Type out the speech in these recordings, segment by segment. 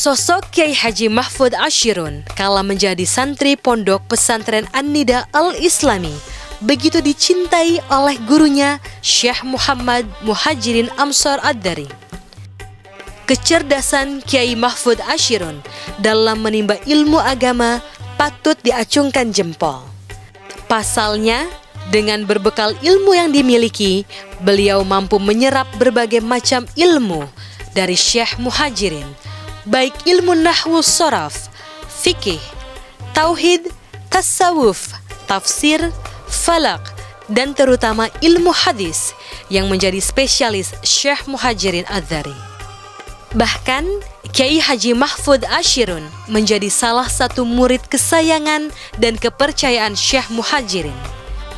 Sosok Kiai Haji Mahfud Ashirun kala menjadi santri pondok pesantren An-Nida Al-Islami begitu dicintai oleh gurunya Syekh Muhammad Muhajirin Amsar Ad-Dari. Kecerdasan Kiai Mahfud Ashirun dalam menimba ilmu agama patut diacungkan jempol. Pasalnya, dengan berbekal ilmu yang dimiliki, beliau mampu menyerap berbagai macam ilmu dari Syekh Muhajirin, baik ilmu nahwu soraf, fikih, tauhid, tasawuf, tafsir, falak, dan terutama ilmu hadis yang menjadi spesialis Syekh Muhajirin Ad-Dari. Bahkan, Kiai Haji Mahfud Ashirun menjadi salah satu murid kesayangan dan kepercayaan Syekh Muhajirin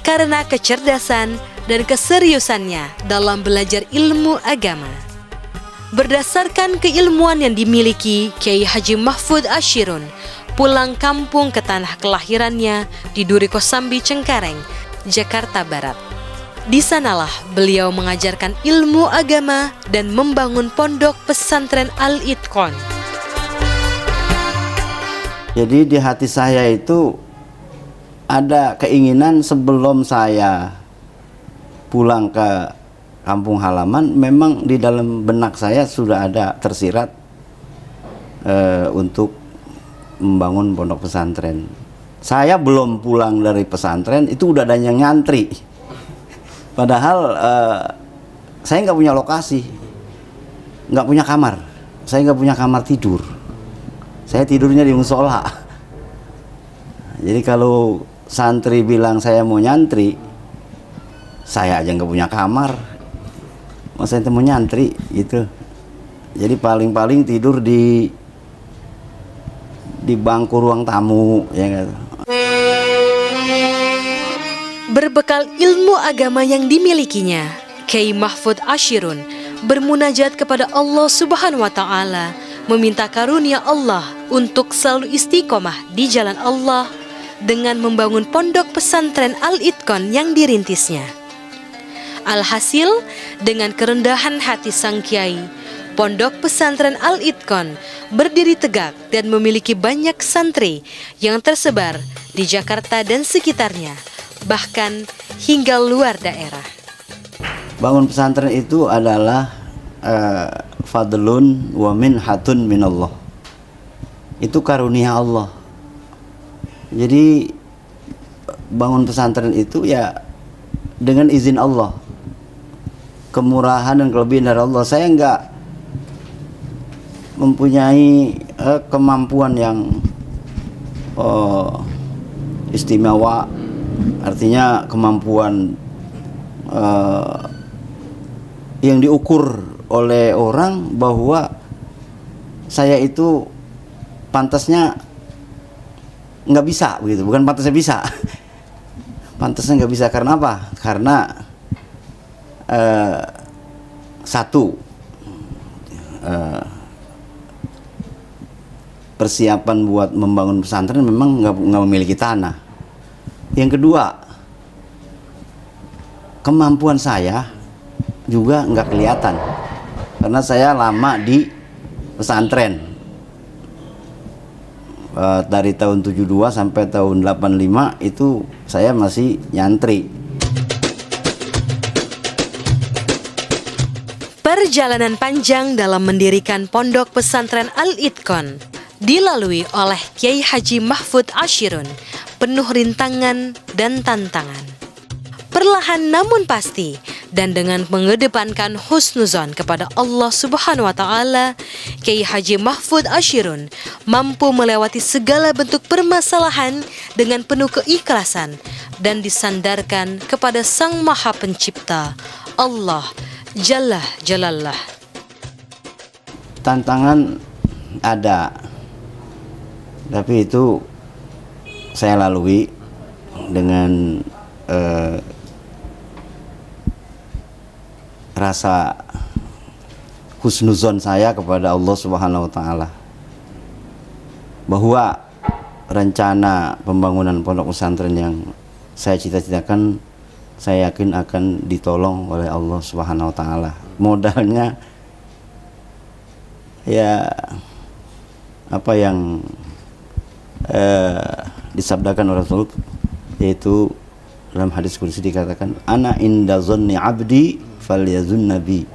karena kecerdasan dan keseriusannya dalam belajar ilmu agama. Berdasarkan keilmuan yang dimiliki, Kiai Haji Mahfud Ashirun pulang kampung ke tanah kelahirannya di Duri Kosambi, Cengkareng, Jakarta Barat. Di sanalah beliau mengajarkan ilmu agama dan membangun pondok pesantren Al-Itqan. Jadi di hati saya itu ada keinginan sebelum saya pulang ke kampung halaman, memang di dalam benak saya sudah ada tersirat untuk membangun pondok pesantren. Saya belum pulang dari pesantren itu udah ada yang ngantri. Padahal saya nggak punya lokasi, nggak punya kamar, saya nggak punya kamar tidur. Saya tidurnya di musola. Jadi kalau santri bilang saya mau nyantri, saya aja nggak punya kamar, masa itu mau nyantri gitu. Jadi paling-paling tidur di bangku ruang tamu, ya gitu. Berbekal ilmu agama yang dimilikinya, Kiai Mahfud Ashirun bermunajat kepada Allah Subhanahu wa Ta'ala, meminta karunia Allah untuk selalu istiqomah di jalan Allah dengan membangun pondok pesantren Al-Itqan yang dirintisnya. Alhasil, dengan kerendahan hati sang kiai, pondok pesantren Al-Itqan berdiri tegak dan memiliki banyak santri yang tersebar di Jakarta dan sekitarnya, bahkan hingga luar daerah. Bangun pesantren itu adalah fadlun wa minhatun minallah. Itu karunia Allah. Jadi bangun pesantren itu ya dengan izin Allah, kemurahan dan kelebihan dari Allah. Saya enggak mempunyai kemampuan yang istimewa, artinya kemampuan yang diukur oleh orang bahwa saya itu pantasnya nggak bisa begitu, bukan pantasnya bisa. Pantasnya nggak bisa karena apa? Karena satu, persiapan buat membangun pesantren memang nggak memiliki tanah. Yang kedua, kemampuan saya juga nggak kelihatan karena saya lama di pesantren. Dari tahun 72 sampai tahun 85 itu saya masih nyantri. Perjalanan panjang dalam mendirikan pondok pesantren Al-Itqan dilalui oleh Kiai Haji Mahfud Ashirun, penuh rintangan dan tantangan. Perlahan namun pasti, dan dengan mengedepankan husnuzon kepada Allah Subhanahu wa Ta'ala, Kiai Haji Mahfud Ashirun mampu melewati segala bentuk permasalahan dengan penuh keikhlasan dan disandarkan kepada Sang Maha Pencipta, Allah Jalla Jalallah. Tantangan ada, tapi itu saya lalui dengan rasa husnuzon saya kepada Allah Subhanahu wa Ta'ala, bahwa rencana pembangunan pondok pesantren yang saya cita-citakan, saya yakin akan ditolong oleh Allah Subhanahu wa Ta'ala. Modalnya ya apa yang disabdakan oleh Rasul, yaitu dalam hadis qudsi dikatakan, ana inda dhanni abdi falyazun nabi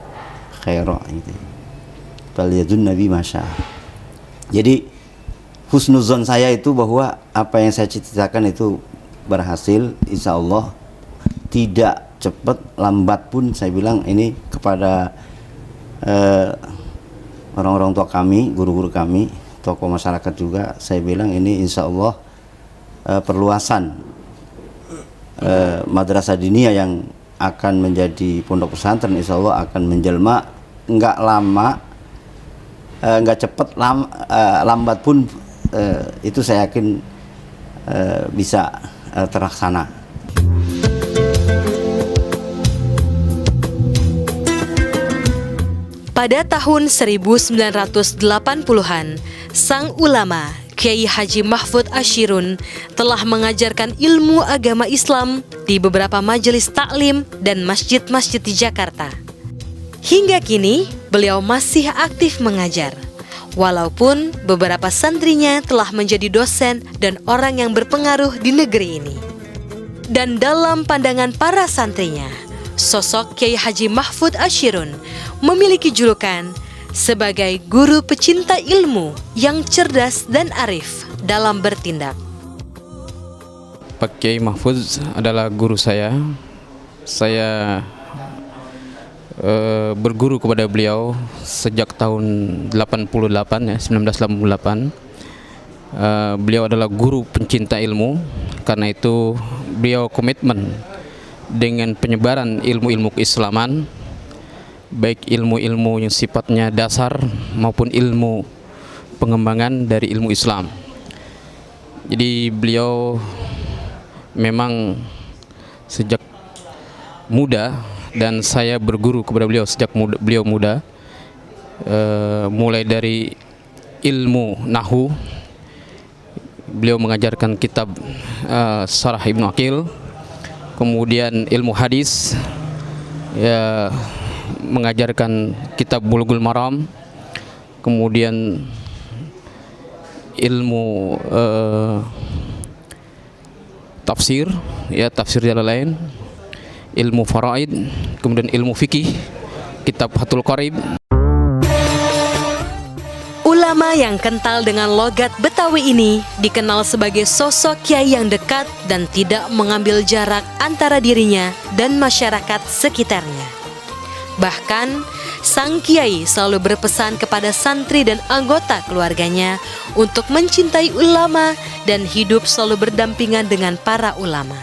khaira, gitu. Falyazun nabi masya. Jadi husnuzon saya itu bahwa apa yang saya cita-citakan itu berhasil, insya Allah. Tidak cepat lambat pun saya bilang ini kepada orang-orang tua kami, guru-guru kami, tokoh masyarakat juga, saya bilang ini insya Allah perluasan madrasah diniyah yang akan menjadi pondok pesantren, insya Allah akan menjelma, nggak lama, nggak cepat, lambat pun itu saya yakin bisa terlaksana. Pada tahun 1980-an, sang ulama Kiai Haji Mahfud Ashirun telah mengajarkan ilmu agama Islam di beberapa majelis taklim dan masjid-masjid di Jakarta. Hingga kini, beliau masih aktif mengajar, walaupun beberapa santrinya telah menjadi dosen dan orang yang berpengaruh di negeri ini. Dan dalam pandangan para santrinya, sosok Kiai Haji Mahfud Ashirun memiliki julukan sebagai guru pecinta ilmu yang cerdas dan arif dalam bertindak. Pak Kiai Mahfud adalah guru saya. Saya berguru kepada beliau sejak tahun 88 ya, 1988. Beliau adalah guru pencinta ilmu, karena itu beliau komitmen dengan penyebaran ilmu-ilmu keislaman, baik ilmu-ilmu yang sifatnya dasar maupun ilmu pengembangan dari ilmu Islam. Jadi beliau memang sejak muda, dan saya berguru kepada beliau sejak beliau muda, mulai dari ilmu Nahwu, beliau mengajarkan kitab Syarah Ibnu Aqil, kemudian ilmu hadis, ya, mengajarkan kitab Bulughul Maram, kemudian ilmu tafsir, ya, tafsir Jalalain, ilmu faraid, kemudian ilmu fikih, kitab Fathul Qarib. Ulama yang kental dengan logat Betawi ini dikenal sebagai sosok kiai yang dekat dan tidak mengambil jarak antara dirinya dan masyarakat sekitarnya. Bahkan, sang kiai selalu berpesan kepada santri dan anggota keluarganya untuk mencintai ulama dan hidup selalu berdampingan dengan para ulama.